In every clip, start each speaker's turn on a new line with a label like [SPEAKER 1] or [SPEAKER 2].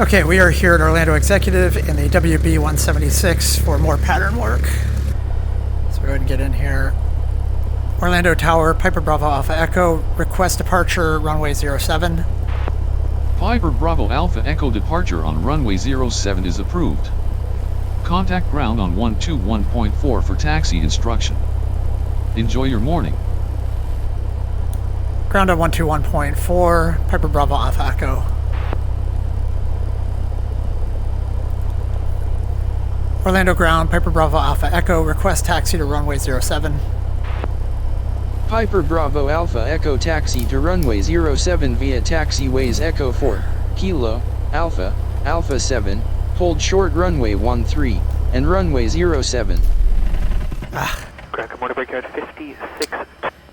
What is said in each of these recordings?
[SPEAKER 1] Okay, we are here at Orlando Executive in the WB-176 for more pattern work. So go ahead and get in here. Orlando Tower, Piper Bravo Alpha Echo, request departure, runway 07.
[SPEAKER 2] Piper Bravo Alpha Echo departure on runway 07 is approved. Contact ground on 121.4 for taxi instruction. Enjoy your morning.
[SPEAKER 1] Ground on 121.4, Piper Bravo Alpha Echo. Orlando ground, Piper Bravo Alpha Echo, request taxi to runway 07.
[SPEAKER 3] Piper Bravo Alpha Echo taxi to runway 07 via taxiways Echo 4, Kilo, Alpha, Alpha 7, hold short runway 13, and runway 07.
[SPEAKER 4] Good morning, breakout 56.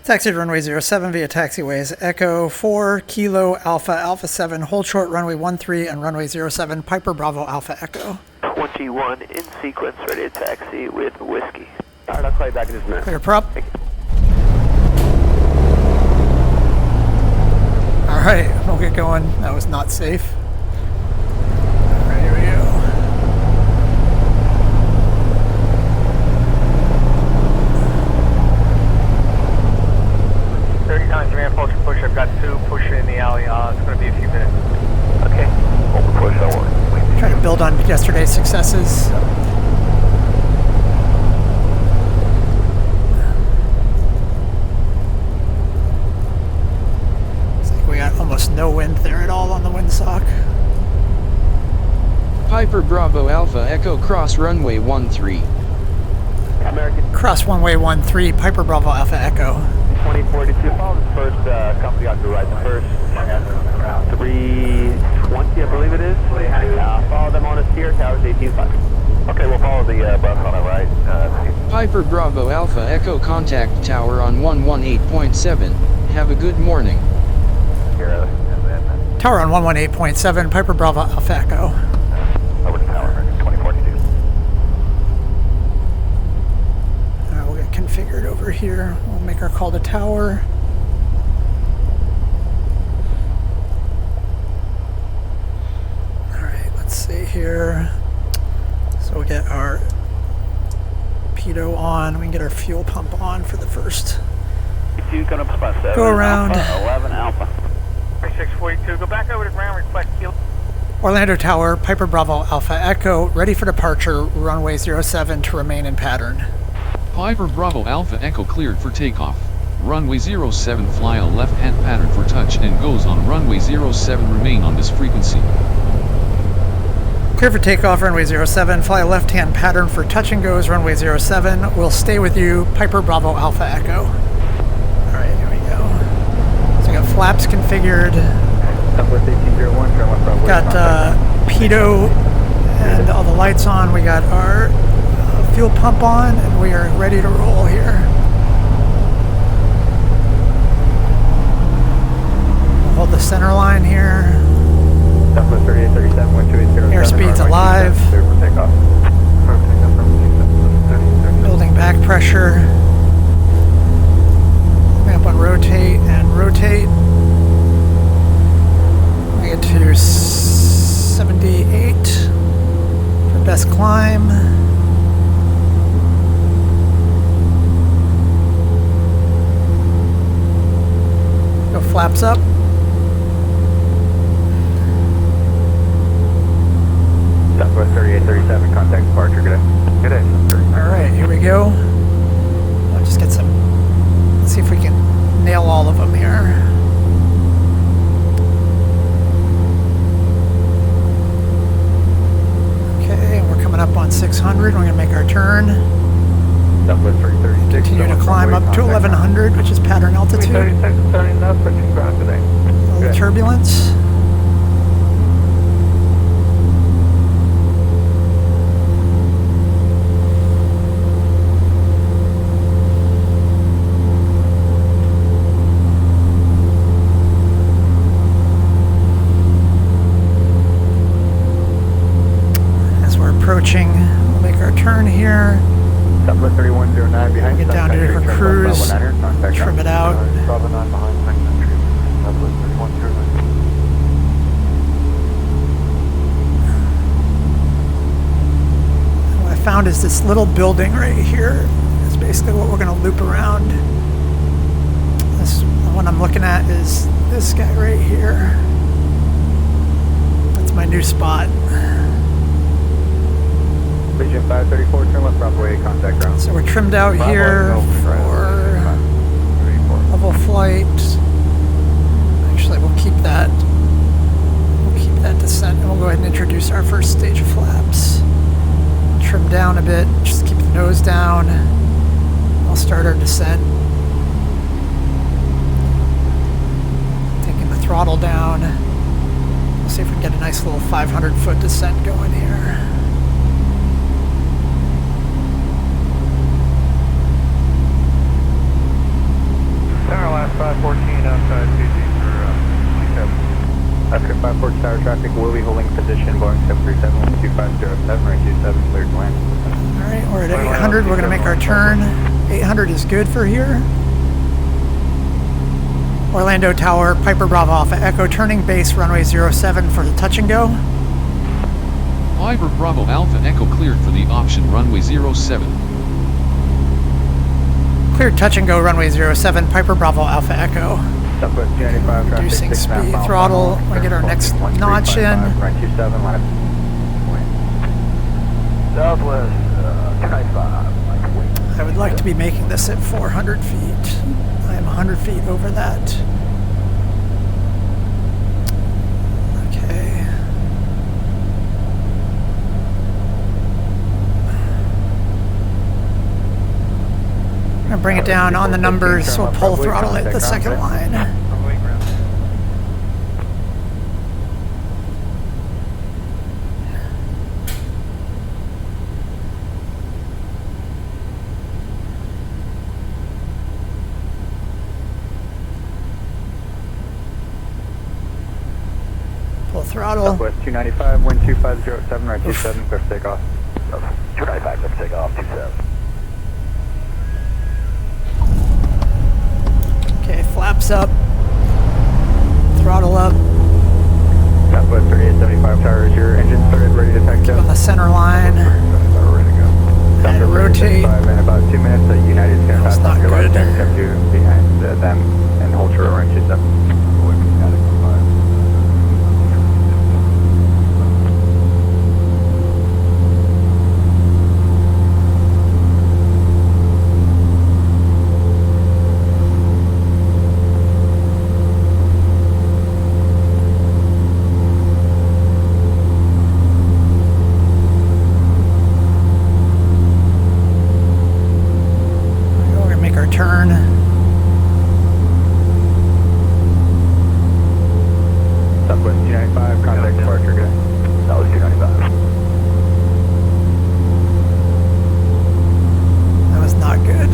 [SPEAKER 1] Taxi to runway 07 via taxiways Echo 4, Kilo, Alpha, Alpha 7, hold short runway 13 and runway 07, Piper Bravo Alpha Echo.
[SPEAKER 4] 21 in sequence, ready to taxi with whiskey. Alright, I'll call you back in just a minute.
[SPEAKER 1] Clear prop. Alright, we'll get going. That was not safe. Alright, here we go.
[SPEAKER 5] Push. I've got two pushing in the alley. It's going to be a few minutes.
[SPEAKER 4] Okay. Hold the push, I'll work.
[SPEAKER 1] Trying to build on yesterday's successes. Looks like we got almost no wind there at all on the windsock.
[SPEAKER 3] Piper Bravo Alpha Echo cross runway 13.
[SPEAKER 4] American.
[SPEAKER 1] Cross runway 13, Piper Bravo Alpha Echo.
[SPEAKER 4] 2042, follow the first company on the right, the first 320, I believe it is. Follow them on a steer, towers 18.5. Okay, we'll follow the bus on the right.
[SPEAKER 3] Piper Bravo Alpha Echo contact tower on 118.7. Have a good morning.
[SPEAKER 1] Tower on 118.7, Piper Bravo Alpha Echo.
[SPEAKER 4] Over to tower, 2042.
[SPEAKER 1] We'll get configured over here. We'll make our call to tower. Alright, let's see here. So we'll get our pitot on. We can get our fuel pump on for the first go around.
[SPEAKER 4] Alpha, 11 Alpha.
[SPEAKER 5] 3642, go back over to ground, request Kilo.
[SPEAKER 1] Orlando Tower, Piper Bravo Alpha Echo, ready for departure, runway 07 to remain in pattern.
[SPEAKER 2] Piper Bravo Alpha Echo cleared for takeoff. Runway 07 fly a left-hand pattern for touch and goes on runway 07 remain on this frequency.
[SPEAKER 1] Clear for takeoff, runway 07, fly a left-hand pattern for touch and goes, runway 07. We'll stay with you, Piper Bravo Alpha Echo. Alright, here we go. So we got flaps configured. Got pitot and all the lights on. We got our fuel pump on, and we are ready to roll here. We'll hold the center line here. Airspeed's alive. Building back pressure. Coming up on rotate and rotate. We get to 78 for best climb. Go flaps up.
[SPEAKER 4] Southwest 3837, contact departure, good day.
[SPEAKER 1] Alright, here we go. I'll just get some, let's see if we can nail all of them here. Okay, we're coming up on 600, we're going to make our turn.
[SPEAKER 4] Southwest 336.
[SPEAKER 1] Continue to climb up to 1100, which is pattern altitude.
[SPEAKER 4] 336, turning up, switching ground today.
[SPEAKER 1] A little turbulence. As we're approaching, we'll make our turn here.
[SPEAKER 4] Southwest 3109 behind.
[SPEAKER 1] Get down to her cruise, trim it out.
[SPEAKER 4] Bravo 9 behind, Southwest 3109.
[SPEAKER 1] around is this little building right here. It's basically what we're going to loop around. This one I'm looking at is this guy right here. That's my new spot.
[SPEAKER 5] Vision 534, turn left Bravo 8, contact ground.
[SPEAKER 1] So we're trimmed out here for level flight. Actually, we'll keep that. We'll keep that descent, and we'll go ahead and introduce our first stage of flaps. Trim down a bit, just keep the nose down. We'll start our descent. Taking the throttle down. We'll see if we can get a nice little 500-foot descent going here.
[SPEAKER 5] Tower last 514 outside PG for 27. After 514 tower traffic will be holding position, Boeing 737-1250, right 27, cleared to land.
[SPEAKER 1] Alright, we're at 800, we're going to make our turn. 800 is good for here. Orlando Tower, Piper Bravo Alpha Echo, turning base runway 07 for the touch and go.
[SPEAKER 2] Piper Bravo Alpha Echo cleared for the option runway 07.
[SPEAKER 1] Cleared touch and go runway 07, Piper Bravo Alpha Echo.
[SPEAKER 5] Southwest 295 traffic,
[SPEAKER 1] Reducing
[SPEAKER 5] 6
[SPEAKER 1] speed,
[SPEAKER 5] mile
[SPEAKER 1] throttle,
[SPEAKER 5] final,
[SPEAKER 1] we get our next notch in.
[SPEAKER 5] Right 27, line up. Southwest 295.
[SPEAKER 1] I would like to be making this at 400 feet. I am 100 feet over that. Okay. I'm going to bring it down on the numbers. We'll pull throttle at the second line. Pull throttle.
[SPEAKER 5] Southwest 295, wind 2507, right 27, clear for takeoff. 295, clear for takeoff, 27.
[SPEAKER 1] Okay, flaps up. Throttle up.
[SPEAKER 5] Southwest 3875 tower, is your engine started, ready to taxi
[SPEAKER 1] On the center line.
[SPEAKER 5] Ready to go.
[SPEAKER 1] And rotate.
[SPEAKER 5] In about 2 minutes, United's going to
[SPEAKER 1] That's
[SPEAKER 5] pass
[SPEAKER 1] not
[SPEAKER 5] on your left
[SPEAKER 1] good.
[SPEAKER 5] and come to behind them and hold your orange 27.
[SPEAKER 1] Turn.
[SPEAKER 5] Southwest 295, contact departure, good. Southwest 295.
[SPEAKER 1] That was not good.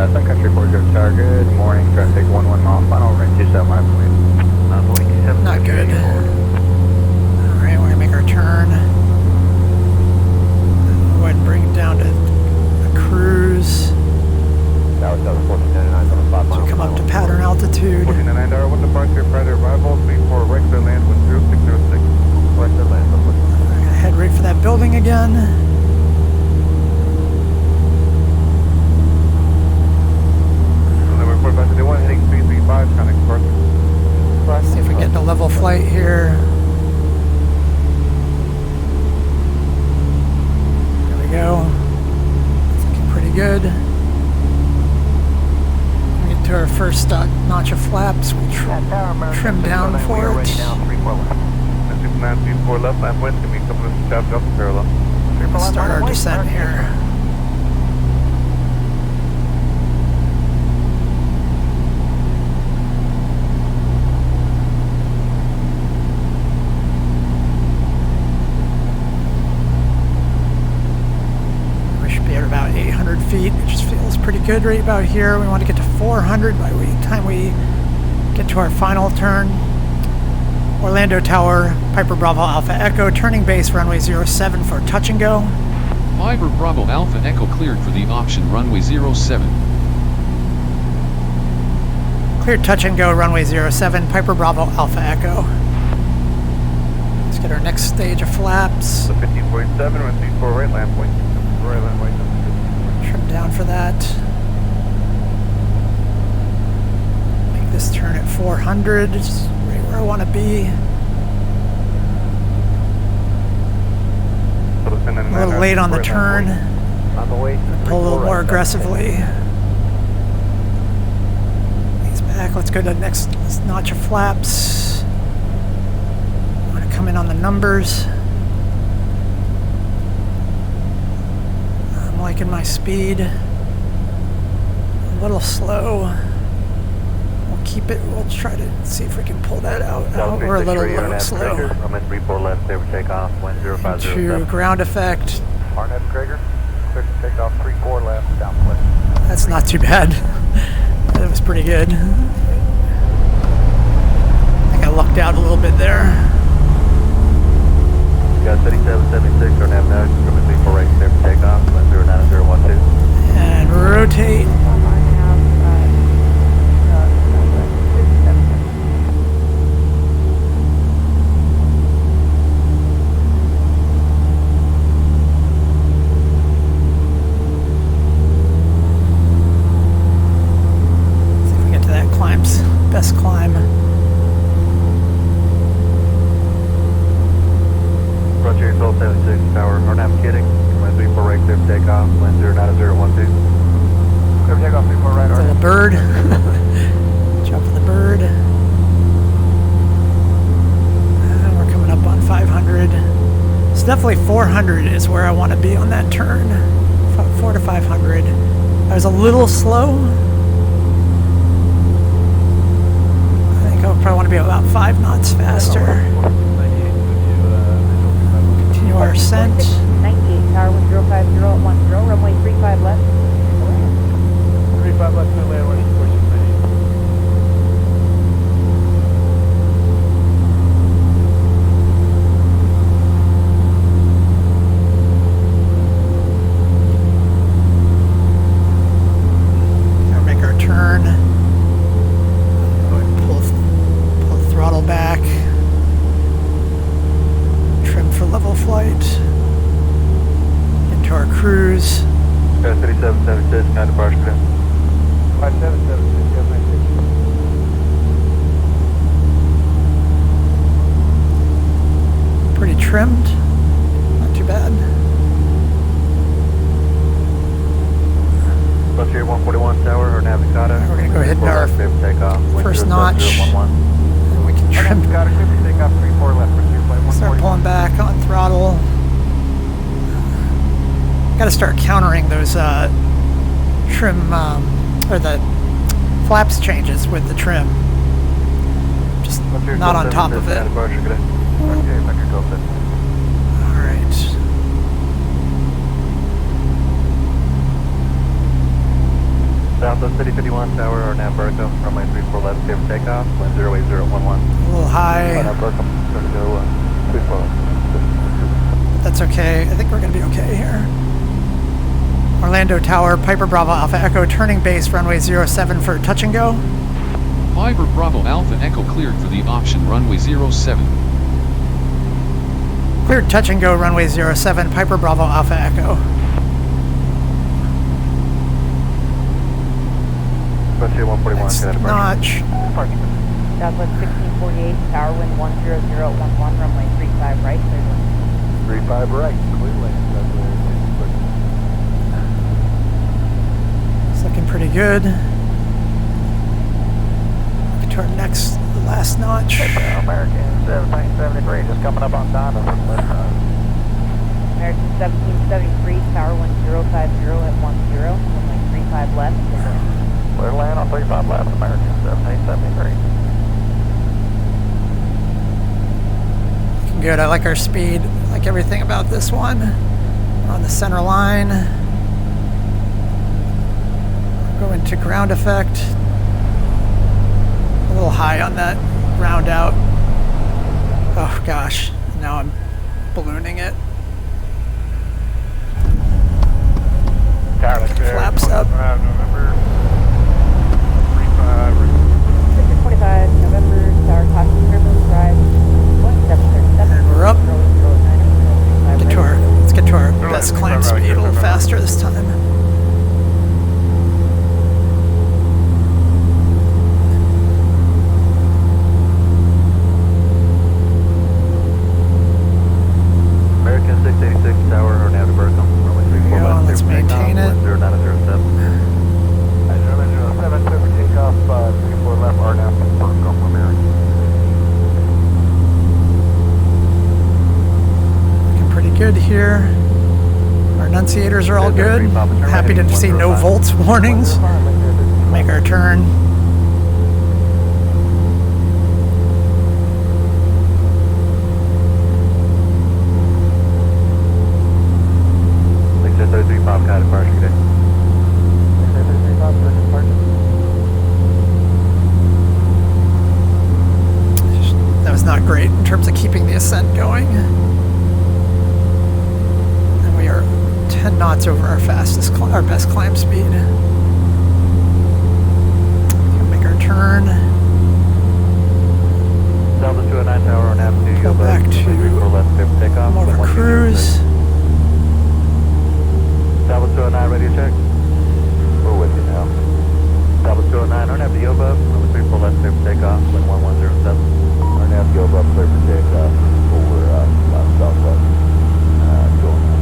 [SPEAKER 5] Sun Country 40 Tower, good morning, traffic 11 mile final, range 27, I believe.
[SPEAKER 1] Not good. Alright, we're going to make our turn. Go ahead and bring it down to a cruise.
[SPEAKER 5] Tower 1499 on the 5 mile.
[SPEAKER 1] So come up to pattern altitude.
[SPEAKER 5] 1499 tower, one departure, prior to arrival, speed for regular land with 0606. Regular land,
[SPEAKER 1] We're going to head right for that building again.
[SPEAKER 5] Heading 335, connect first.
[SPEAKER 1] See if we get into level flight here. There we go. It's looking pretty good. We get to our first notch of flaps. We trim down for it.
[SPEAKER 5] 934 left, left wind, can be coming to south Delta parallel.
[SPEAKER 1] Let's start our descent here. About 800 feet, it just feels pretty good right about here. We want to get to 400 by the time we get to our final turn. Orlando Orlando Tower, Piper Bravo Alpha Echo, turning base runway 07 for touch and go.
[SPEAKER 2] Piper Bravo Alpha Echo cleared for the option runway 07.
[SPEAKER 1] Cleared touch and go runway 07, Piper Bravo Alpha Echo. Let's get our next stage of flaps.
[SPEAKER 5] So 15.7 with speed 4 right land point. Right land point.
[SPEAKER 1] Trim down for that. Make this turn at 400, just right where I want to be. A little late on the turn.
[SPEAKER 5] On the way.
[SPEAKER 1] Pull a little more aggressively. He's back. Let's go to the next notch of flaps. I'm going to come in on the numbers. I'm liking my speed. A little slow. We'll keep it. We'll try to see if we can pull that out. We're a little slow.
[SPEAKER 5] I'm at 34 left, they would take off, wind 0507.
[SPEAKER 1] To ground effect.
[SPEAKER 5] Arnett Krager, clear to take off 34 left, downwind.
[SPEAKER 1] That's not too bad. That was pretty good. I think I lucked out a little bit there.
[SPEAKER 5] Got 3776 or nav nose, from 34 right, clear to take off, wind 09012.
[SPEAKER 1] And rotate. Best climb.
[SPEAKER 5] Roger, Soul 76 Tower, Arnhem kidding. Wind 34 right, clear to take off, wind 09012. Clear to take off 34 right,
[SPEAKER 1] For the bird. Jump for the bird. And we're coming up on 500. It's definitely 400 is where I want to be on that turn. 4 to 500. I was a little slow. Probably want to be about 5 knots faster. Continue our ascent.
[SPEAKER 6] 98, tower 1050 at 10, runway 35 left.
[SPEAKER 5] 35 left, land, pushing
[SPEAKER 1] 98. Now make our turn. Throttle back, trim for level flight, into our cruise.
[SPEAKER 5] 3776, kind of departure clear. 5776, got my station.
[SPEAKER 1] Pretty trimmed, not too bad.
[SPEAKER 5] Frontier 141 Tower or Navigata.
[SPEAKER 1] We're going to go hit our first notch. Trim. Start pulling back on throttle. Got to start countering those trim or the flaps changes with the trim. Just not on top of it. All right.
[SPEAKER 5] Southwest City 51 Tower or Nav Vertical, runway 34 left, clear for takeoff, wind 08011.
[SPEAKER 1] A little high.
[SPEAKER 5] Nav Vertical, going to go 34 left.
[SPEAKER 1] That's okay. I think we're going to be okay here. Orlando Tower, Piper Bravo Alpha Echo, turning base runway 07 for touch and go.
[SPEAKER 2] Piper Bravo Alpha Echo cleared for the option runway 07.
[SPEAKER 1] Cleared touch and go runway 07, Piper Bravo Alpha Echo.
[SPEAKER 5] Frontier 141,
[SPEAKER 1] Next notch.
[SPEAKER 6] Southwest 1648, tower wind 10011, runway 35 right, clear to land.
[SPEAKER 5] 35 right, clear land.
[SPEAKER 1] It's looking pretty good. Get to our next, the last notch.
[SPEAKER 5] American 1773, just coming up on time.
[SPEAKER 6] American 1773, tower wind 050 at 10, runway 35 left, clear to land.
[SPEAKER 5] Clear land on 35 left, American 1773.
[SPEAKER 1] Looking good. I like our speed. I like everything about this one. We're on the center line. Go into ground effect. A little high on that round out. Oh gosh, now I'm ballooning it. Flaps up.
[SPEAKER 5] November
[SPEAKER 6] 25, November, Tower caution turbines rise, 737.
[SPEAKER 1] And we're up. Let's get to our best climb speed a little faster this time.
[SPEAKER 5] American 686 Tower, or now to Burkham.
[SPEAKER 1] There we go, let's maintain it.
[SPEAKER 5] 0907. 0907, clear for takeoff, 34 left, or now from Burkham, American.
[SPEAKER 1] Looking pretty good here. Our enunciators are all good. Happy to see no volts warnings. Make our turn.
[SPEAKER 5] Bobcat departure today.
[SPEAKER 1] That was not great in terms of keeping the ascent going. And we are 10 knots over our our best climb speed. Make our turn.
[SPEAKER 5] Delta 209 Tower on Avenue.
[SPEAKER 1] Go back to more cruise.
[SPEAKER 5] Delta 209 radio check. We're with you now. Delta 209 on Avenue above. Number 3 full left clear for takeoff. Wind 1107. On Avenue above clear for takeoff. Over southwest. Going on.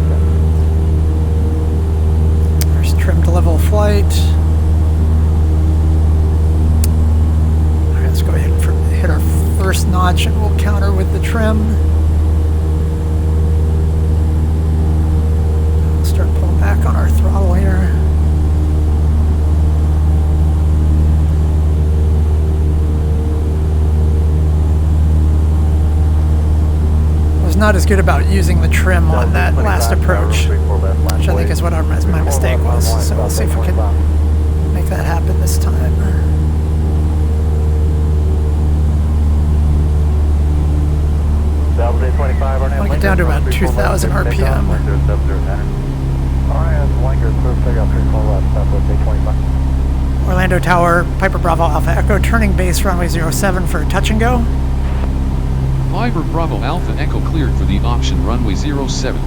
[SPEAKER 1] There's trim to level flight. Alright, let's go ahead and hit our first notch and we'll counter with the trim. Start pulling back on our throttle here. Was not as good about using the trim on that last approach, which I think is what my mistake was. So we'll see if we can make that happen this time.
[SPEAKER 5] I
[SPEAKER 1] want to get down to about 2,000 RPM. Orlando Tower, Piper Bravo Alpha Echo, turning base runway 07 for touch and go.
[SPEAKER 2] Piper Bravo Alpha Echo cleared for the option runway 07.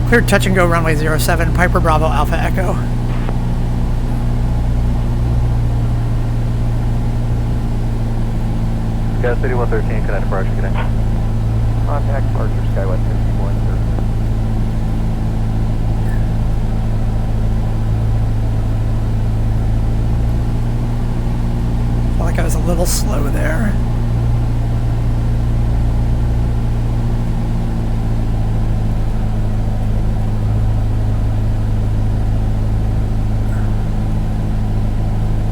[SPEAKER 1] Cleared touch and go runway 07, Piper Bravo Alpha Echo.
[SPEAKER 5] Sky City 113, connect departure, connect. Contact departure, Skywest 61, sir.
[SPEAKER 1] Felt like I was a little slow there.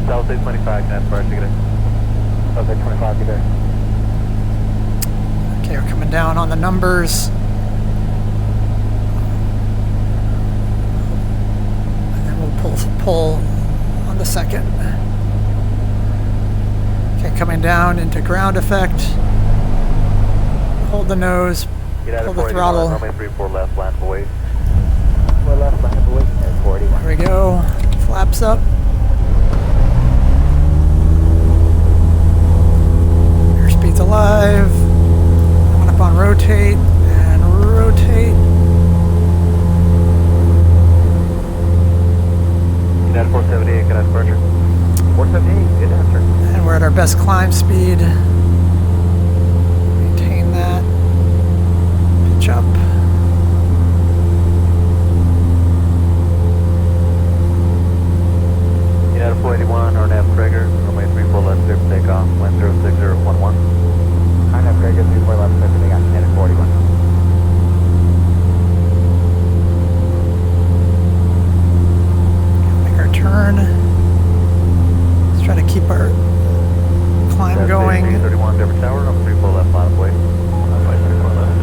[SPEAKER 5] South 625, connect departure, connect. South 625, good day.
[SPEAKER 1] Okay, we're coming down on the numbers. And then we'll pull on the second. Okay, coming down into ground effect. Hold the nose, pull the throttle.
[SPEAKER 5] Runway 34 left, land away. 4 left, land away, and 41.
[SPEAKER 1] There we go. Flaps up. Airspeed's alive. Coming up on rotate and rotate.
[SPEAKER 5] United 478, connect departure. 478, good answer.
[SPEAKER 1] And we're at our best climb speed. Maintain that. Pitch up.
[SPEAKER 5] United 481, RNAV Traeger, runway 34 left, clear for takeoff, wind 06011. RNAV Traeger, 34 left, clear for takeoff, United 481.
[SPEAKER 1] Make our turn. Let's try to keep our climb going.
[SPEAKER 5] 31, Denver Tower, number 34 left, line of way. Runway 34 left.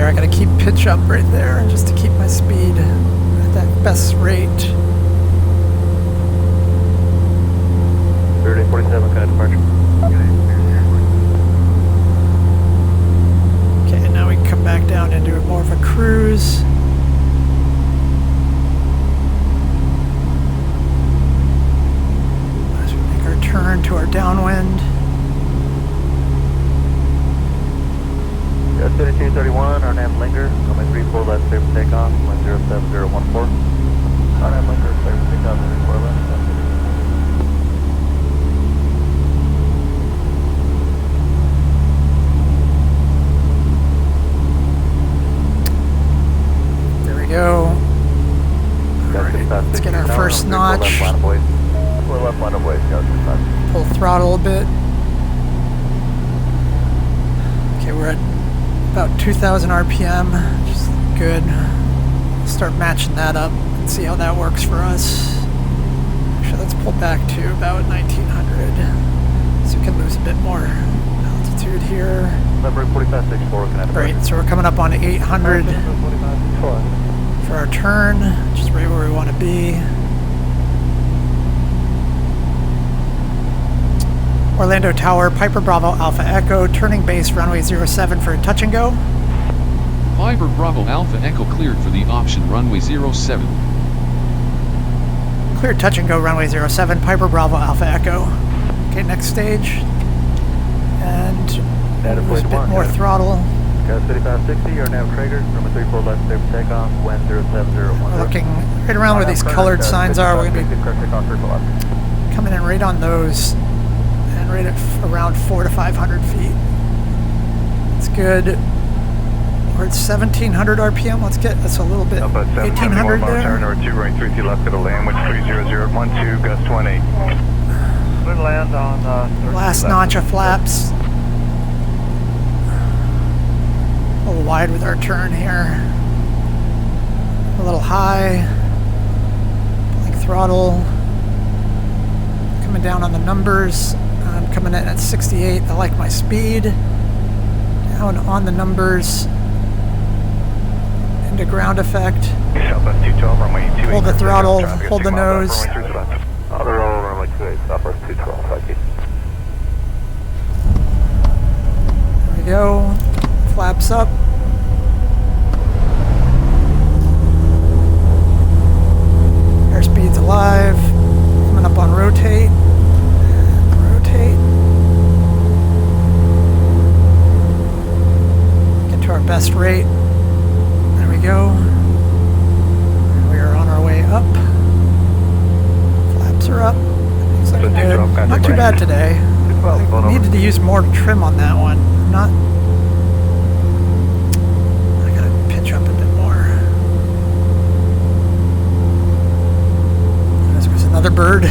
[SPEAKER 1] there. I gotta keep pitch up right there just to keep my speed at that best rate.
[SPEAKER 5] 3047, kind of departure.
[SPEAKER 1] Okay, now we can come back down and do more of a cruise. As we make our turn to our downwind.
[SPEAKER 5] Yeah, 3231, RNAV Linger, runway 34 left, clear for takeoff, 107014. RNAV Linger, clear for takeoff, 34 left.
[SPEAKER 1] There we go. Alright, let's get our first notch.
[SPEAKER 5] Four left line of ways, yeah,
[SPEAKER 1] Pull throttle a bit. Okay, we're at about 2,000 RPM, which is good. Start matching that up and see how that works for us. Actually, let's pull back to about 1,900 so we can lose a bit more altitude here.
[SPEAKER 5] Number 4564, can I
[SPEAKER 1] Right, so we're coming up on 800 for our turn, which is right where we want to be. Orlando Tower, Piper Bravo Alpha Echo, turning base runway 07 for a touch and go.
[SPEAKER 2] Piper Bravo Alpha Echo cleared for the option runway 07.
[SPEAKER 1] Clear touch and go runway 07, Piper Bravo Alpha Echo. Okay, next stage. And lose a bit more throttle.
[SPEAKER 5] Got 3560, you're now Traeger, runway 34 left, clear for takeoff, wind 07010.
[SPEAKER 1] We're looking right around where these colored signs are. We're going to be coming in right on those. And right at around 400 to 500 feet. It's good. We're at 1,700 RPM. Let's get us a little bit. 1,800 there.
[SPEAKER 4] Turn number 2, runway 33 left, to land, wind 30012, gust 20.
[SPEAKER 5] Good land on
[SPEAKER 1] last notch of flaps. A little wide with our turn here. A little high. Pulling throttle. Coming down on the numbers. I'm coming in at 68. I like my speed. Down on the numbers. Into ground effect. Hold the throttle, hold the nose.
[SPEAKER 5] Other roll, runway 28, Southwest 212, thank you.
[SPEAKER 1] There we go. Flaps up. Airspeed's alive. Coming up on rotate. Rotate. Get to our best rate. There we go. And we are on our way up. Flaps are up. Looks like good. Not too bad today. I needed to use more trim on that one. Not. I gotta pitch up a bit more. There's another bird.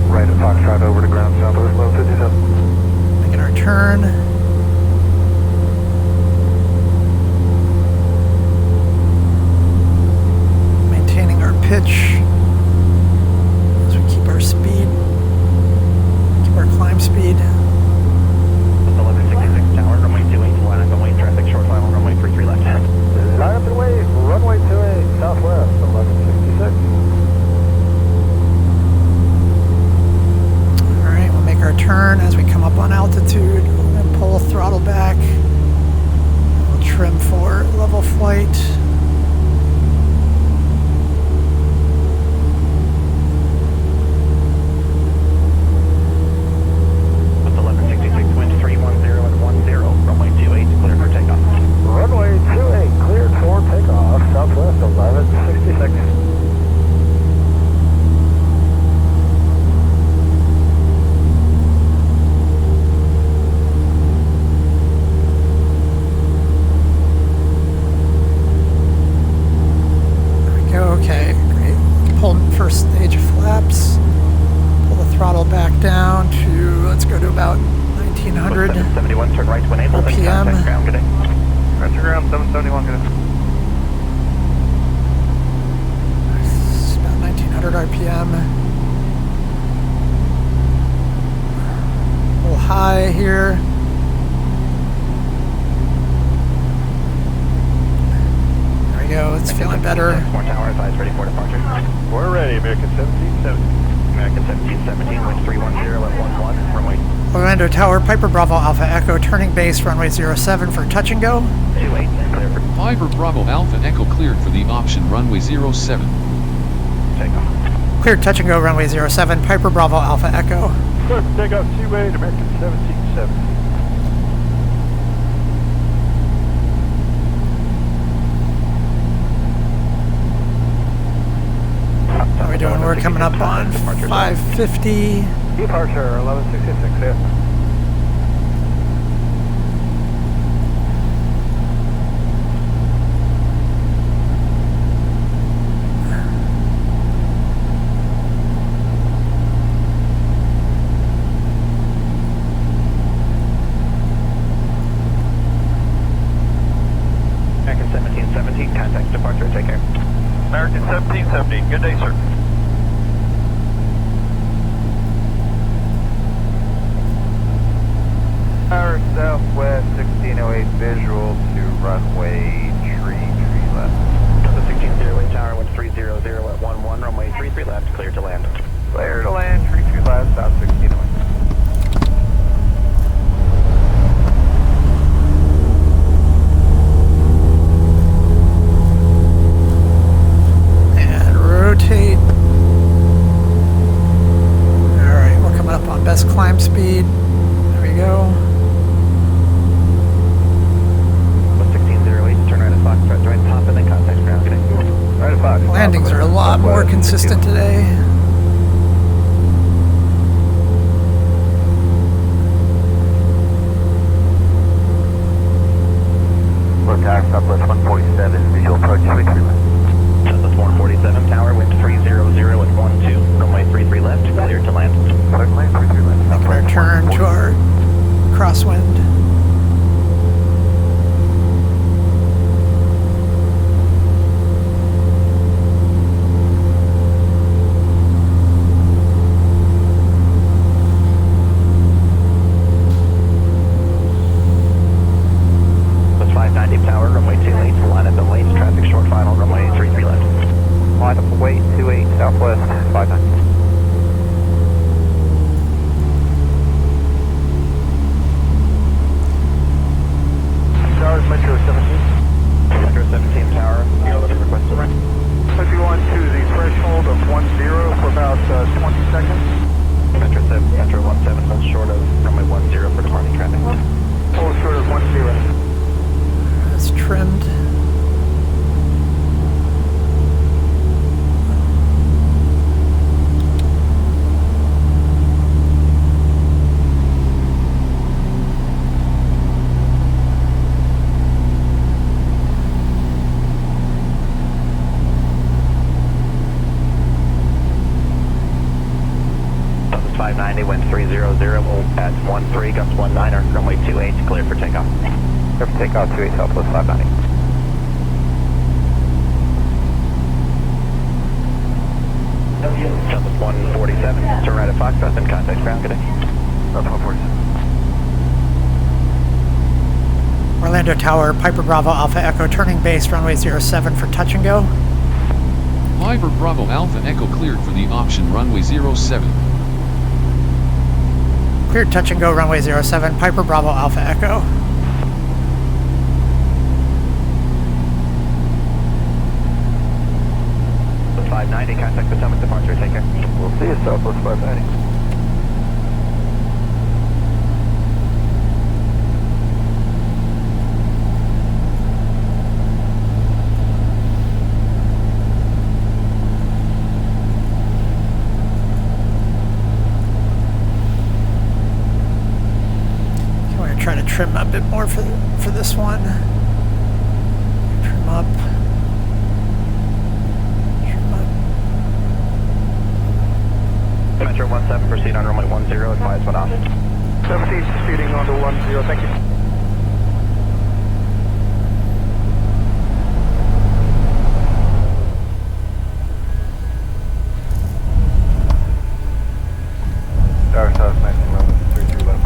[SPEAKER 5] Right at Foxtrot over to ground, Southwest 57.
[SPEAKER 1] Making our turn. Maintaining our pitch as we keep our speed, keep our climb speed.
[SPEAKER 5] 1166 tower, runway 28, line up and wait, traffic short final, runway 33 left. Line up and wait, runway 28, southwest, 1166.
[SPEAKER 1] Our turn as we come up on altitude. We're going to pull throttle back. We'll trim for level flight.
[SPEAKER 5] With 1166 wind 310 and 10, runway 28, clear for takeoff. Runway 28, cleared for takeoff, southwest 1166.
[SPEAKER 1] Okay, great. Pull first stage of flaps. Pull the throttle back down to, let's go to about 1900
[SPEAKER 5] 71, turn right when able,
[SPEAKER 1] RPM.
[SPEAKER 5] Ground, good day. Right to ground, 771, good day.
[SPEAKER 1] It's about 1900 RPM. high here. There we go, it's feeling better.
[SPEAKER 4] More tower, advise ready for departure.
[SPEAKER 5] We're ready, American 1770.
[SPEAKER 4] American 1717, wind 310 at 11, runway
[SPEAKER 1] Orlando Tower, Piper Bravo Alpha Echo, turning base runway 07 for touch and go.
[SPEAKER 4] 28, clear for
[SPEAKER 2] Piper Bravo Alpha Echo cleared for the option runway 07.
[SPEAKER 4] takeoff.
[SPEAKER 1] Cleared touch and go runway 07, Piper Bravo Alpha Echo.
[SPEAKER 5] Clear for takeoff, 28, American 1770.
[SPEAKER 1] How are we doing? We're coming up on 550.
[SPEAKER 5] Departure 1166, yeah.
[SPEAKER 4] American 1717, contact departure, take care.
[SPEAKER 5] American 1770, good day, sir. Tower southwest 1608 visual to runway tree left.
[SPEAKER 4] The 1608 tower, wind 300 at 11, runway 33 left, clear to land.
[SPEAKER 5] Clear to land, tree left, south 1608.
[SPEAKER 1] And rotate. Alright, we're coming up on best climb speed. There we go.
[SPEAKER 4] 1608, turn right at Foxtrot, join top and then contact ground, good day.
[SPEAKER 5] Right at Fox.
[SPEAKER 1] Landings are a lot more consistent today.
[SPEAKER 5] Look, tower southwest 147, visual approach tree left.
[SPEAKER 4] Southwest 147 tower, wind 300 at 12, runway 33 left, clear to land.
[SPEAKER 5] Clear to land, 33 left.
[SPEAKER 1] Making our turn to our crosswind.
[SPEAKER 4] Southwest 590 tower, runway 28, line up and wait, traffic short final, runway 33 left.
[SPEAKER 5] Line up and wait, 28 southwest 590. Towers Metro 17.
[SPEAKER 4] Metro 17 tower, request to run.
[SPEAKER 5] Let's go on to the threshold of 10 for about 20 seconds.
[SPEAKER 4] Metro 17, hold short of runway 10 for departing traffic.
[SPEAKER 5] Hold short of 10.
[SPEAKER 1] It's trimmed.
[SPEAKER 4] Southwest 590, wind 300, at 13, gusts 19er, runway 28, clear for takeoff.
[SPEAKER 5] Clear for takeoff, 28 southwest 590.
[SPEAKER 4] Southwest 147, turn right at Foxtrot, then contact ground, good day.
[SPEAKER 5] South 147.
[SPEAKER 1] Orlando Tower, Piper Bravo Alpha Echo, turning base runway 07 for touch and go.
[SPEAKER 2] Piper Bravo Alpha Echo cleared for the option runway 07.
[SPEAKER 1] Cleared touch and go runway 07, Piper Bravo Alpha Echo.
[SPEAKER 4] Southwest 590, contact Potomac departure, take care.
[SPEAKER 5] We'll see you southwest 590.
[SPEAKER 1] Try to trim a bit more for this one. Trim up. Trim up.
[SPEAKER 4] Metro 17, proceed on runway 10, advise when off.
[SPEAKER 5] 17 proceeding on to 10, thank you. Tower south 1911, 33 left.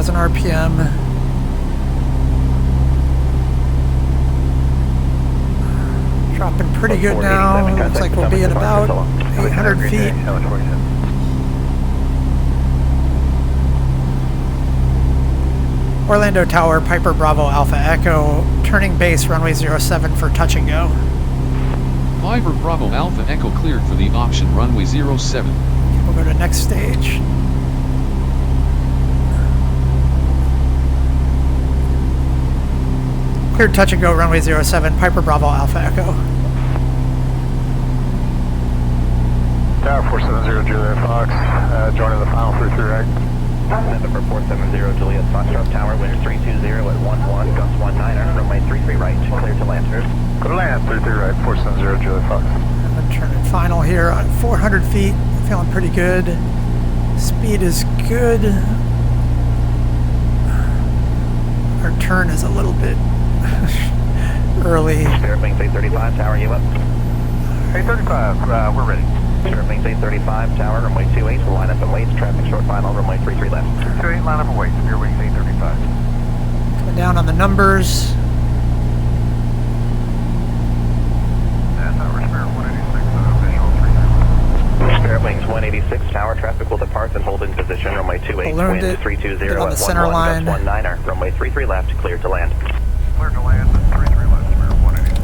[SPEAKER 1] 2,000 RPM. Dropping pretty good now. Looks like we'll be at about 800 feet. Orlando Tower, Piper Bravo Alpha Echo, turning base runway 07 for touch and go.
[SPEAKER 2] Piper Bravo Alpha Echo cleared for the option runway 07.
[SPEAKER 1] We'll go to next stage. Cleared touch and go runway 07, Piper Bravo Alpha Echo.
[SPEAKER 5] Tower 470 Juliet Fox, joining the final 33 right.
[SPEAKER 4] November 470 Juliet Foxtrot Tower, wind 320 at 11, gust 19er, runway 33 right, clear to land.
[SPEAKER 5] Clear to land, 33 right, 470 Juliet Fox.
[SPEAKER 1] I'm turning final here on 400 feet, feeling pretty good. Speed is good. Our turn is a little bit early.
[SPEAKER 4] Spirit Wings 835 Tower, you up?
[SPEAKER 5] 835, we're ready.
[SPEAKER 4] Spirit Wings 835 Tower, runway 28, we'll line up and wait, traffic short final, runway 33 left.
[SPEAKER 5] 28, line up and wait, Spirit Wings 835.
[SPEAKER 1] Coming down on the numbers.
[SPEAKER 5] That's our Spirit 186, official 33.
[SPEAKER 4] Spirit Wings 186 Tower, traffic will depart and hold in position, runway 28,
[SPEAKER 1] Ballooned
[SPEAKER 4] wind
[SPEAKER 1] it.
[SPEAKER 4] 320
[SPEAKER 1] Get on
[SPEAKER 4] at
[SPEAKER 1] the center
[SPEAKER 4] 11,
[SPEAKER 1] line.
[SPEAKER 4] gust 19er, runway 33 left, clear to land.
[SPEAKER 5] Clear to land, 33 left, Spirit 186.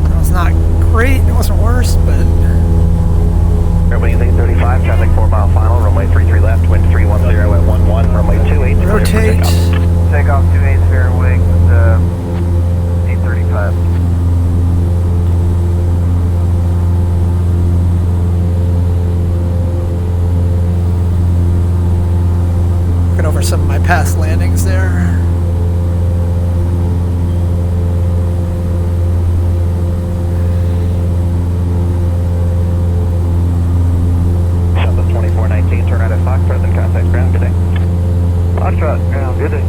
[SPEAKER 1] That was not great. It wasn't worse, but
[SPEAKER 4] Spirit Wings 835, traffic 4 mile final, runway 33 left, wind 310 at 11, runway 28, clear for
[SPEAKER 1] rotate.
[SPEAKER 4] takeoff.
[SPEAKER 5] Takeoff 28, Spirit Wings, 835.
[SPEAKER 1] Looking over some of my past landings there.
[SPEAKER 4] Southwest 2419, turn right at Fox, present contact ground, good day.
[SPEAKER 5] Foxtrot, ground, good day.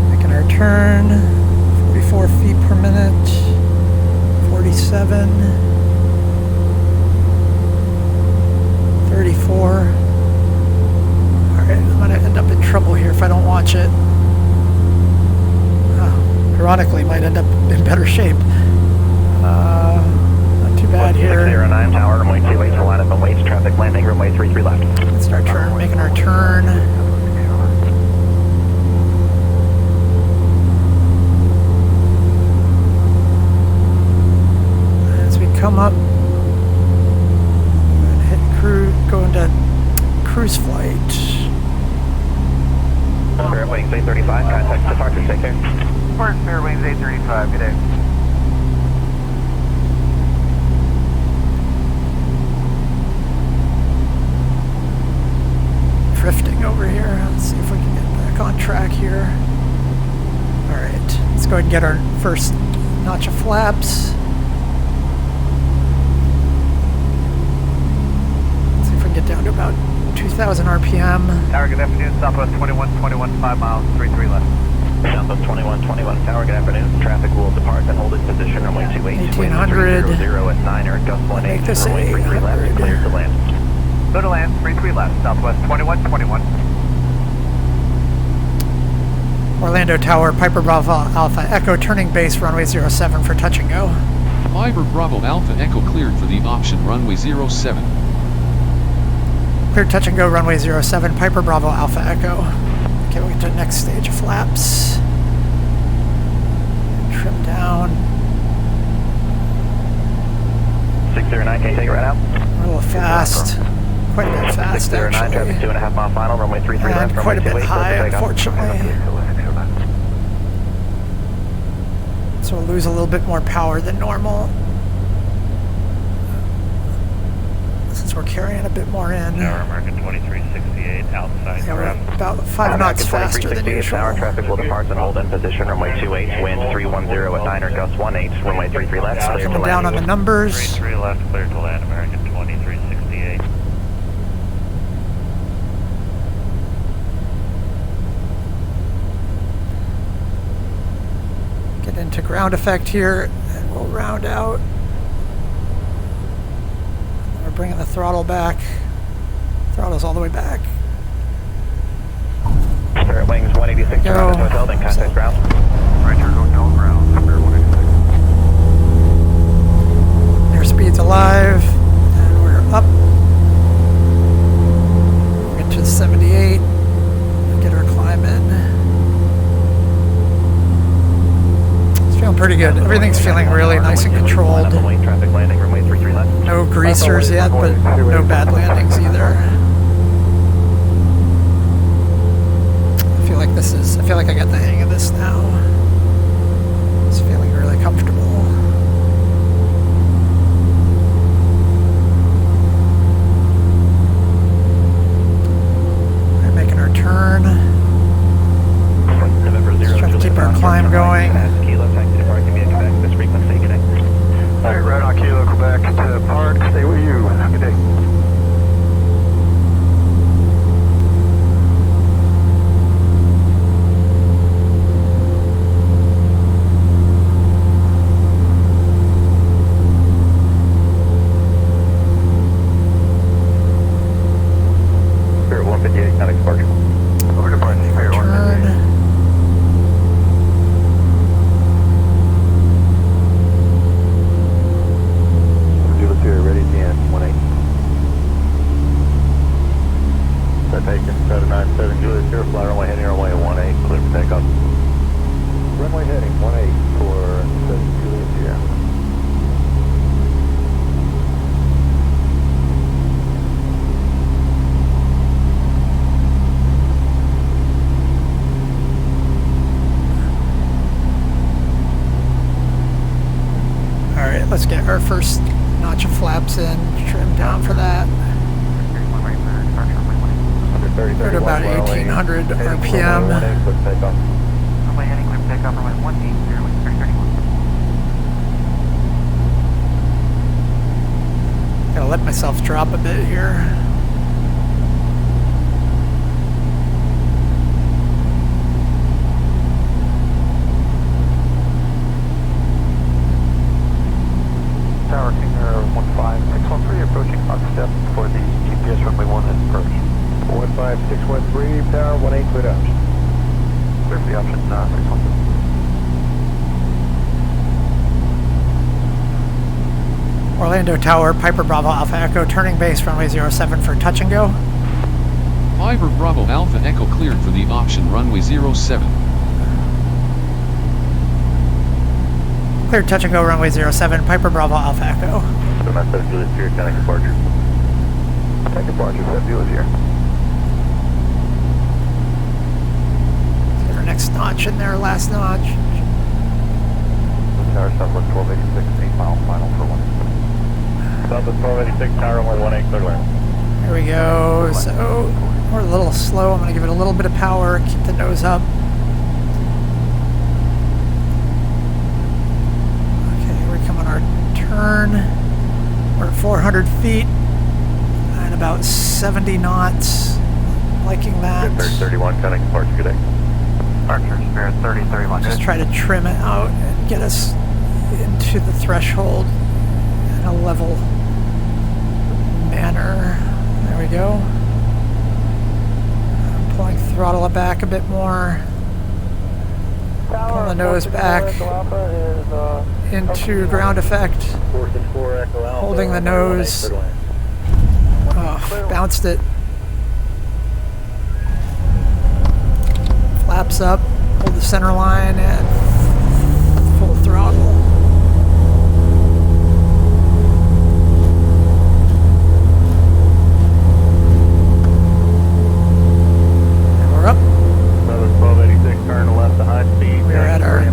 [SPEAKER 1] Making our turn. 44 feet per minute. 47. 34. Alright, I'm gonna end up in trouble here if I don't watch it. Oh, ironically, might end up in better shape. Not too bad here.
[SPEAKER 4] 609 Tower, runway 28, we'll line up and wait, traffic landing, runway 33 left.
[SPEAKER 1] Let's start making our turn. As we come up, and hit go into cruise flight.
[SPEAKER 4] Spirit Wings 835, contact departure, take care.
[SPEAKER 5] Port Spirit Wings 835, good day.
[SPEAKER 1] Drifting over here. Let's see if we can get back on track here. Alright, let's go ahead and get our first notch of flaps. Let's see if we can get down to about 2,000 RPM.
[SPEAKER 5] Tower, good afternoon, Southwest 2121, 5 miles, 33 left.
[SPEAKER 4] Southwest 2121 Tower, good afternoon. Traffic will depart and hold in position, runway 28, wind
[SPEAKER 1] 1800.
[SPEAKER 4] 300 at 9er, gust 18,
[SPEAKER 1] Make this
[SPEAKER 4] runway 33 left,
[SPEAKER 1] 800.
[SPEAKER 4] clear to land.
[SPEAKER 5] Go to land, 33 left, Southwest 2121.
[SPEAKER 1] Orlando Tower, Piper Bravo Alpha Echo, turning base runway 07 for touch and go.
[SPEAKER 2] Piper Bravo Alpha Echo cleared for the option runway 07.
[SPEAKER 1] Clear touch and go runway 07, Piper Bravo Alpha Echo. Okay, we'll get to the next stage of flaps. Trim down.
[SPEAKER 4] 609, can you take it right out?
[SPEAKER 1] A little fast. Quite a bit fast,
[SPEAKER 4] 609, traffic
[SPEAKER 1] actually.
[SPEAKER 4] 2.5 mile final, runway 33 left,
[SPEAKER 1] And quite a
[SPEAKER 4] runway
[SPEAKER 1] bit
[SPEAKER 4] 28,
[SPEAKER 1] high,
[SPEAKER 4] clear for takeoff.
[SPEAKER 1] unfortunately. So we'll lose a little bit more power than normal. Since we're carrying a bit more in.
[SPEAKER 5] Tower, American 2368, outside.
[SPEAKER 1] Yeah, we're about 5 knots faster than usual.
[SPEAKER 4] Tower, traffic will depart and hold in position, runway 28, wind 310 at 9er, gust 18, runway 33 left, clear to
[SPEAKER 1] Coming down on
[SPEAKER 4] land.
[SPEAKER 1] the numbers.
[SPEAKER 5] 33 left, clear to land, American 2368.
[SPEAKER 1] Get into ground effect here, and we'll round out. We're bringing the throttle back Throttle's all the way back.
[SPEAKER 4] Spirit Wings 186
[SPEAKER 1] Go.
[SPEAKER 4] around this hotel, then contact ground.
[SPEAKER 5] Roger, hotel ground, Spirit 186.
[SPEAKER 1] Airspeed's alive, and we're up. We'll get to 78, get our climb in. It's feeling pretty good. Everything's feeling really nice and controlled.
[SPEAKER 4] Traffic landing, runway 33 left.
[SPEAKER 1] No greasers yet, but no bad landings either. I feel like I got the hang of this now. It's feeling really comfortable. We're making our turn. Just trying to keep our climb going.
[SPEAKER 5] Alright, right on Kilo, Quebec to Park. Stay with you. Good day.
[SPEAKER 4] Spirit 158, not departure.
[SPEAKER 5] Over to Brighton, Spirit 158.
[SPEAKER 1] Turn.
[SPEAKER 5] Ready at the end, 18. Citation 797 Julius here, fly runway heading runway 18, clear for takeoff. Runway heading 18 for 7 Julius here.
[SPEAKER 1] Alright, let's get our first notch of flaps in, trim down for that. We're at about 1800 RPM.
[SPEAKER 5] Runway heading clear for takeoff, runway 18, 31.
[SPEAKER 1] Gotta let myself drop a bit here.
[SPEAKER 5] Tower King 15613 approaching on step for the GPS runway 1 and approach. 15613, tower 18, cleared option. Clear for the option 613.
[SPEAKER 1] Orlando Tower, Piper Bravo Alpha Echo, turning base runway 07 for touch and go.
[SPEAKER 2] Piper Bravo Alpha Echo cleared for the option runway 07.
[SPEAKER 1] Cleared touch and go runway 07, Piper Bravo Alpha Echo.
[SPEAKER 5] So that's 7 Julius here, counting departure. Take departure, 7 Julius here.
[SPEAKER 1] Let's get our next notch in there, last notch.
[SPEAKER 5] Tower Southwest 1286, 8 mile final for 1. Southwest 1286, tower runway 18, clear land.
[SPEAKER 1] There we go. So we're a little slow. I'm going to give it a little bit of power, keep the nose up. Okay, here we come on our turn. We're at 400 feet and about 70 knots. Liking that.
[SPEAKER 5] Spirit 31, counting departure, good day. Departure, Spirit 3031.
[SPEAKER 1] Just try to trim it out and get us into the threshold in a level manner. There we go. I'm pulling throttle back a bit more. Pull the nose back into ground effect.
[SPEAKER 5] 464 Echo Alpha.
[SPEAKER 1] Holding the nose. Oh, bounced it. Flaps up. Hold the center line and full throttle. We're up.
[SPEAKER 5] 1286, turn left to high speed.
[SPEAKER 1] We're at our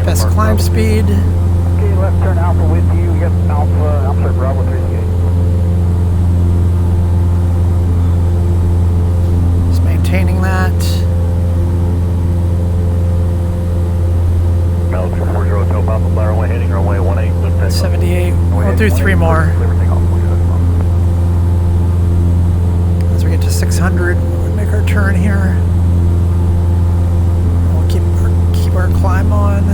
[SPEAKER 1] best climb speed.
[SPEAKER 5] Okay, left turn Alpha with you. Yep, Alpha Bravo 38.
[SPEAKER 1] Just maintaining that.
[SPEAKER 5] Malice 40 Hotel Papa Flower runway heading runway 18.
[SPEAKER 1] 78. We'll do 3 more. As we get to 600, we'll make our turn here. We'll keep our climb on.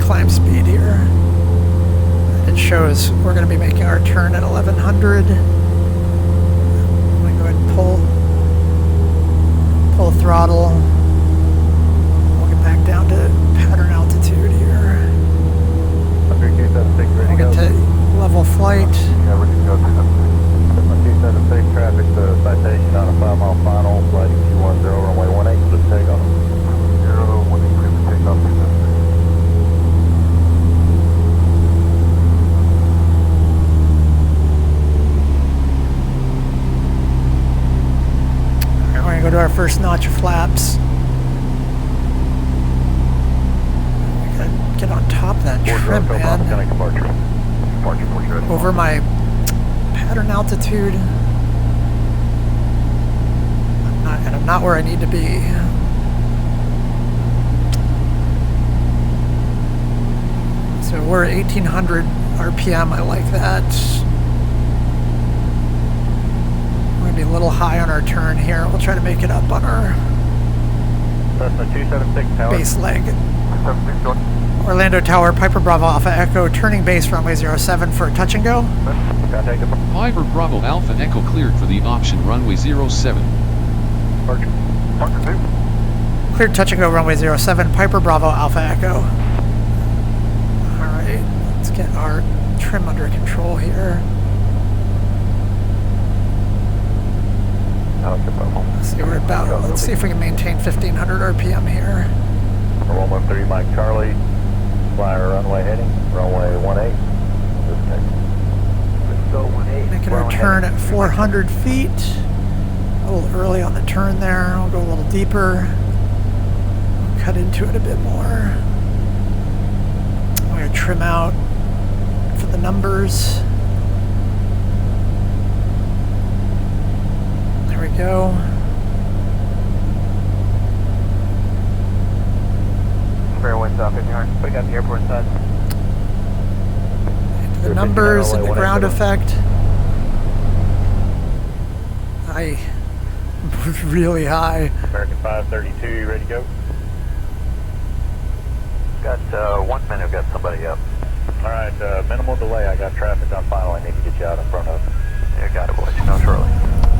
[SPEAKER 1] climb speed here. It shows we're going to be making our turn at 1100. I'm going to go ahead and pull throttle. We'll get back down to pattern altitude here. We'll get to level flight.
[SPEAKER 5] Yeah, we're going to go to 276 traffic to citation on a 5-mile final, flight Q10, runway 18, please take off. 018, please take off.
[SPEAKER 1] We're going to go to our first notch of flaps. We gotta get on top of that trim, man. Over my pattern altitude. I'm not where I need to be. So we're at 1800 RPM. I like that. We're going to be a little high on our turn here. We'll try to make it up on our
[SPEAKER 5] Cessna 276 tower.
[SPEAKER 1] base leg. Orlando Tower, Piper Bravo Alpha Echo, turning base runway 07 for a touch and go.
[SPEAKER 2] Piper Bravo Alpha Echo cleared for the option runway 07.
[SPEAKER 1] Cleared touch and go runway 07, Piper Bravo Alpha Echo. Alright, let's get our trim under control here. Let's see, we're about, let's see if we can maintain 1500 RPM here.
[SPEAKER 5] 113 Mike Charlie, flyer runway heading, runway 18.
[SPEAKER 1] Making our turn at 400 feet. A little early on the turn there. I'll go a little deeper. Cut into it a bit more. We're going to trim out for the numbers. There we go.
[SPEAKER 5] Fair winds off in yard. We got the airport side.
[SPEAKER 1] Into the numbers and the ground effect. I moved really high.
[SPEAKER 5] American 532, you ready to go? Got 1 minute, I've got somebody up. Alright, minimal delay, I got traffic on final, I need to get you out in front of. Yeah, got it, we'll let you know shortly.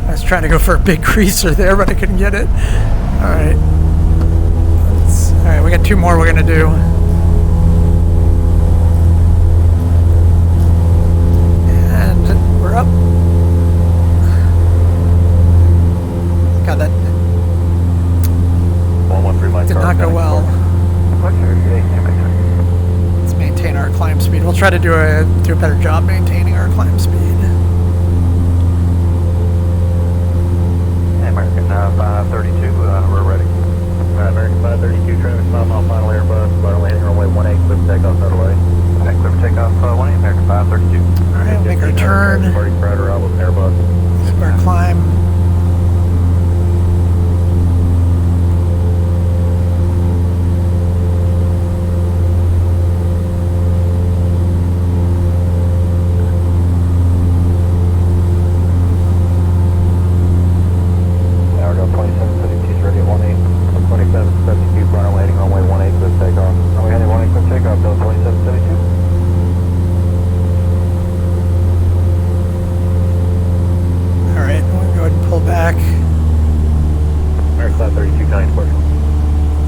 [SPEAKER 1] I was trying to go for a big creaser there, but I couldn't get it. Alright. Alright, we got 2 more we're gonna do. And we're up. God, that
[SPEAKER 5] 113 Mike
[SPEAKER 1] did not go well. Let's maintain our climb speed. We'll try to do a better job maintaining our climb speed.
[SPEAKER 5] American 532, we're ready. American 532, traffic 5-mile final Airbus, landing runway 18, clear for takeoff, no delay. Clear for takeoff, 18, American 532.
[SPEAKER 1] Alright, we'll make our turn.
[SPEAKER 5] Airbus.
[SPEAKER 1] Keep our climb.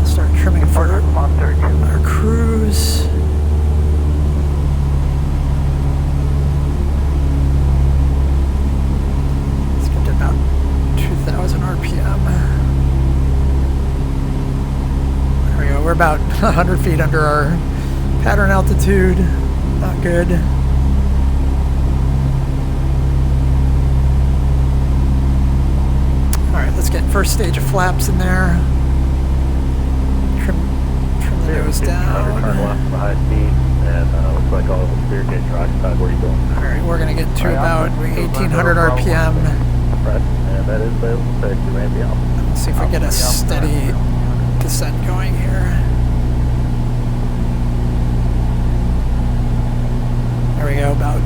[SPEAKER 1] Start trimming for our cruise. Let's get to about 2,000 RPM. There we go. We're about 100 feet under our pattern altitude. Not good. Alright, let's get first stage of flaps in there. Trim the nose down.
[SPEAKER 5] Turn left for high speed, and looks like all of the spear gates are occupied. Where are you going?
[SPEAKER 1] Alright, we're going to get to about 1,800 RPM.
[SPEAKER 5] Right, and that is available to take you Randy Alpha.
[SPEAKER 1] Let's see if we get a steady descent going here. There we go, about.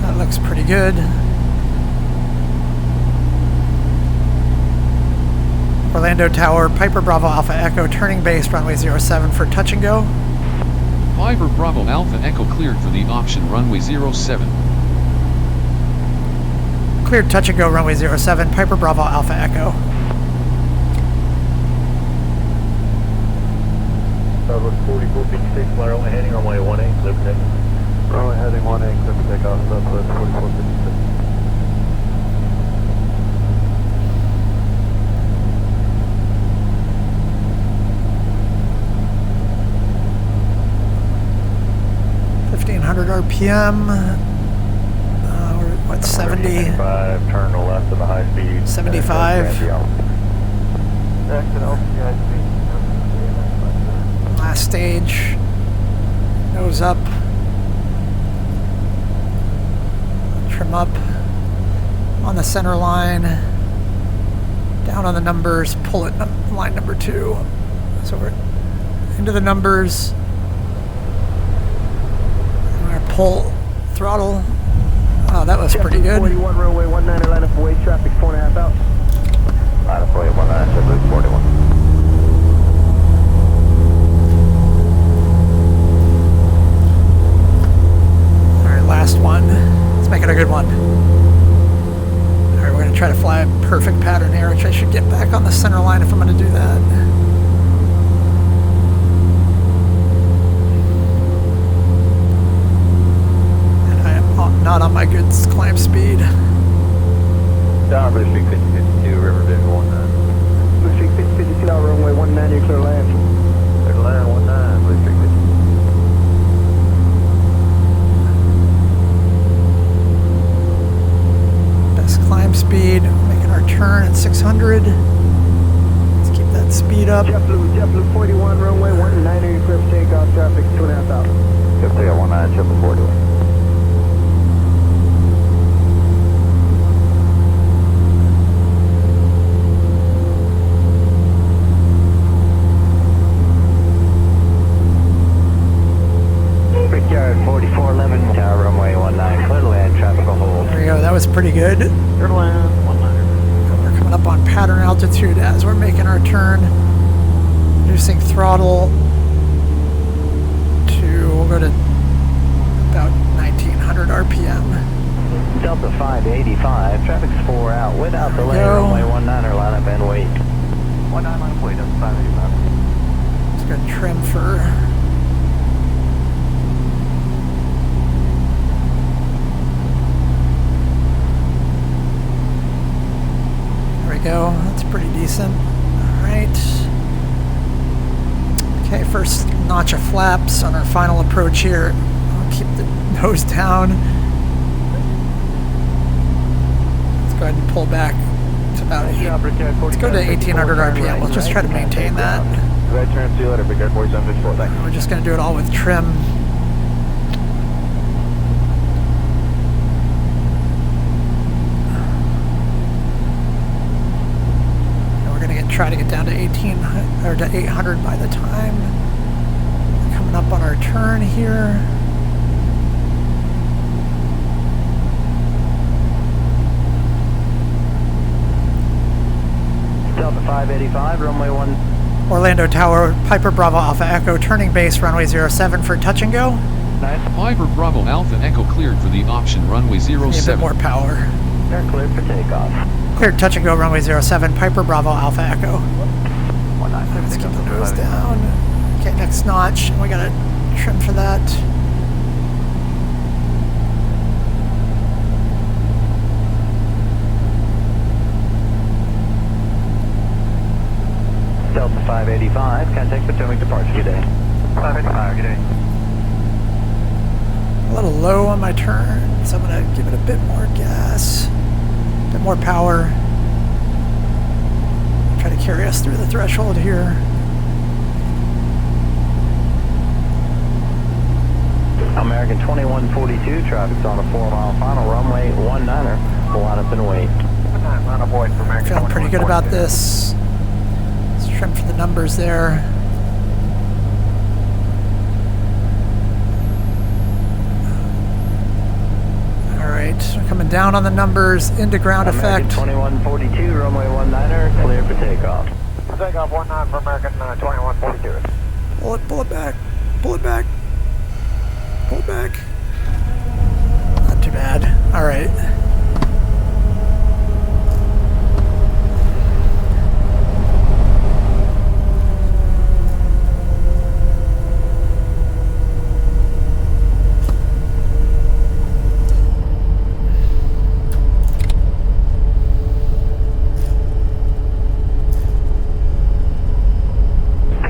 [SPEAKER 1] That looks pretty good. Orlando Tower, Piper Bravo Alpha Echo, turning base, runway 07 for touch and go.
[SPEAKER 2] Piper Bravo Alpha Echo cleared for the option runway 07.
[SPEAKER 1] Cleared touch and go, runway 07, Piper Bravo Alpha Echo.
[SPEAKER 5] Southwest 4456, flyer only heading runway 18, clear for takeoff. Runway heading 18, clear for takeoff, Southwest 4456.
[SPEAKER 1] RPM, we're, what, 70?
[SPEAKER 5] 5, turn to left of the high speed.
[SPEAKER 1] 75. Last stage, nose up, trim up on the center line, down on the numbers, pull it line number 2. So we're into the numbers. Pull, throttle. Oh, that was pretty good.
[SPEAKER 5] 41 runway 19, line up away, traffic 4.5 out. Line up away 19, JetBlue 41.
[SPEAKER 1] Alright, last one. Let's make it a good one. Alright, we're going to try to fly a perfect pattern here, which I should get back on the center line if I'm going to do that. Not on my good climb speed.
[SPEAKER 5] Tower, Blue Street 5052, River Visual 19. Blue Street 5052, Tower, runway 19, clear land. Clear land 19, Blue Street 50.
[SPEAKER 1] Best climb speed, making our turn at 600. Let's keep that speed up.
[SPEAKER 5] JetBlue 41, runway 19, clear for takeoff, traffic 2.5 out. JetBlue 19, JetBlue 41.
[SPEAKER 1] That was pretty good. We're coming up on pattern altitude as we're making our turn. Reducing throttle to, we'll go to about 1900 RPM.
[SPEAKER 5] Delta 585, traffic's 4 out, without delay, runway 19 line up and wait. 19 line up, wait, Delta 585.
[SPEAKER 1] Just gonna trim for go. That's pretty decent. Alright. Okay, first notch of flaps on our final approach here. I'll keep the nose down. Let's go ahead and pull back to about let's go to 1800 RPM. We'll just try to maintain that. We're just going to do it all with trim. Try to get down to 1800 or to 800 by the time. Coming up on our turn here.
[SPEAKER 5] Delta 585, runway 1.
[SPEAKER 1] Orlando Tower, Piper Bravo Alpha Echo, turning base, runway 07 for touch and go.
[SPEAKER 5] Nice.
[SPEAKER 2] Piper Bravo Alpha Echo cleared for the option runway 07.
[SPEAKER 1] Need a bit more power.
[SPEAKER 5] They're cleared for takeoff.
[SPEAKER 1] Cleared touch and go, runway 07, Piper Bravo Alpha Echo. Let's keep the nose down. Okay, next notch. We gotta trim for that.
[SPEAKER 5] Delta 585, contact Potomac departure, good day. 585, good day.
[SPEAKER 1] A little low on my turn, so I'm gonna give it a bit more gas. A bit more power. Try to carry us through the threshold here.
[SPEAKER 5] American 2142, traffic's on a 4-mile final, runway 19er. We'll line up and wait.
[SPEAKER 1] Feeling pretty good about this. Let's trim for the numbers there. Alright, we're coming down on the numbers into ground
[SPEAKER 5] American
[SPEAKER 1] effect.
[SPEAKER 5] 2142, runway 19er, clear for takeoff. takeoff 19 for American 2142.
[SPEAKER 1] Pull it back. Pull it back. Pull it back. Not too bad. All right.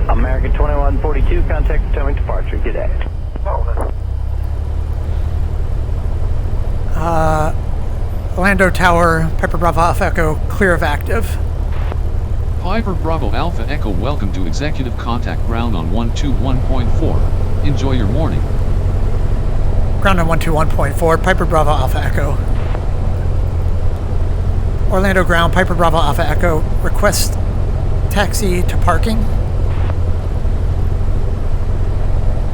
[SPEAKER 5] American 2142, contact determined departure. Good day.
[SPEAKER 1] Orlando Tower, Piper Bravo Alpha Echo, clear of active.
[SPEAKER 2] Piper Bravo Alpha Echo, welcome to executive contact ground on 121.4. Enjoy your morning.
[SPEAKER 1] Ground on 121.4, Piper Bravo Alpha Echo. Orlando ground, Piper Bravo Alpha Echo, request taxi to parking.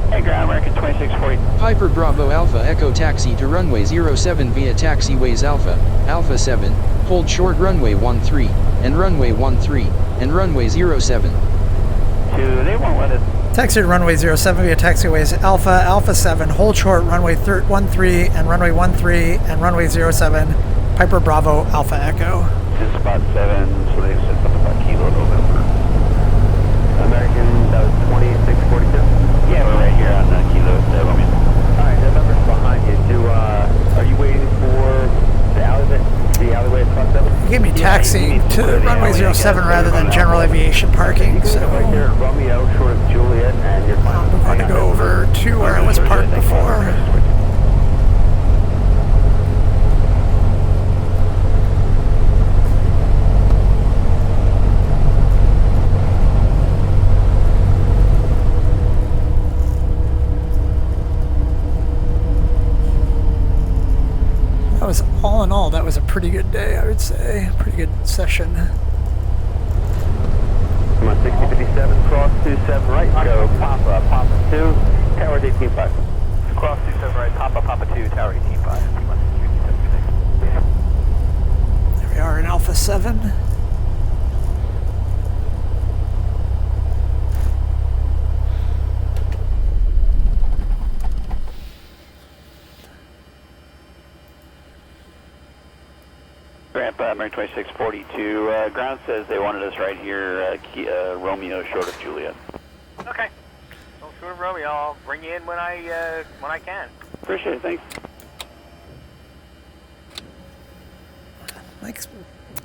[SPEAKER 4] Hey, ground, American 2640.
[SPEAKER 3] Piper Bravo Alpha Echo taxi to runway 07 via taxiways Alpha 7, hold short runway 13, and runway 13, and runway 07.
[SPEAKER 4] They won't let us.
[SPEAKER 1] Taxi to runway 07 via taxiways Alpha 7, hold short runway 13, and runway 13, and runway 07, Piper Bravo Alpha Echo.
[SPEAKER 4] This is spot 7, so they said something about Kilo November. American, that was 2642? Yeah, we're right here on Kilo 7. Alright, November's behind you. Are you waiting for the alleyway at spot 7?
[SPEAKER 1] You gave me taxi to runway 07 rather than general aviation parking, so
[SPEAKER 4] Right here at Romeo, short of Juliet, and you're fine.
[SPEAKER 1] I'm going to go over to where I was parked before. That was, all in all, that was a pretty good day, I would say. Pretty good session.
[SPEAKER 4] Come on, 6057, cross 27 right, go Papa 2, Tower 185. Cross 27 right, Papa 2, Tower 185.
[SPEAKER 1] There we are in Alpha 7.
[SPEAKER 4] Grandpa, American 2642, ground says they wanted us right here, Romeo, short of Juliet.
[SPEAKER 7] Okay. Well, sure, Romeo. I'll bring you in when I can.
[SPEAKER 4] Appreciate it, thanks.
[SPEAKER 1] Like,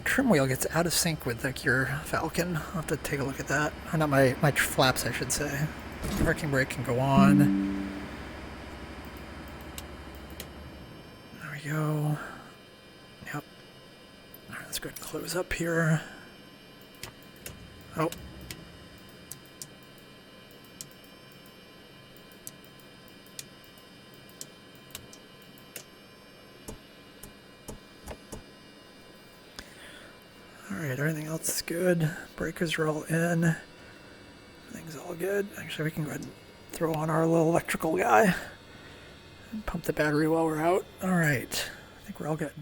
[SPEAKER 1] trim wheel gets out of sync with like your Falcon. I'll have to take a look at that. Or not my flaps, I should say. Parking brake can go on. There we go. Yep. Alright, let's go ahead and close up here. Oh. Alright, everything else is good. Breakers are all in. Everything's all good. Actually, we can go ahead and throw on our little electrical guy and pump the battery while we're out. Alright, I think we're all good.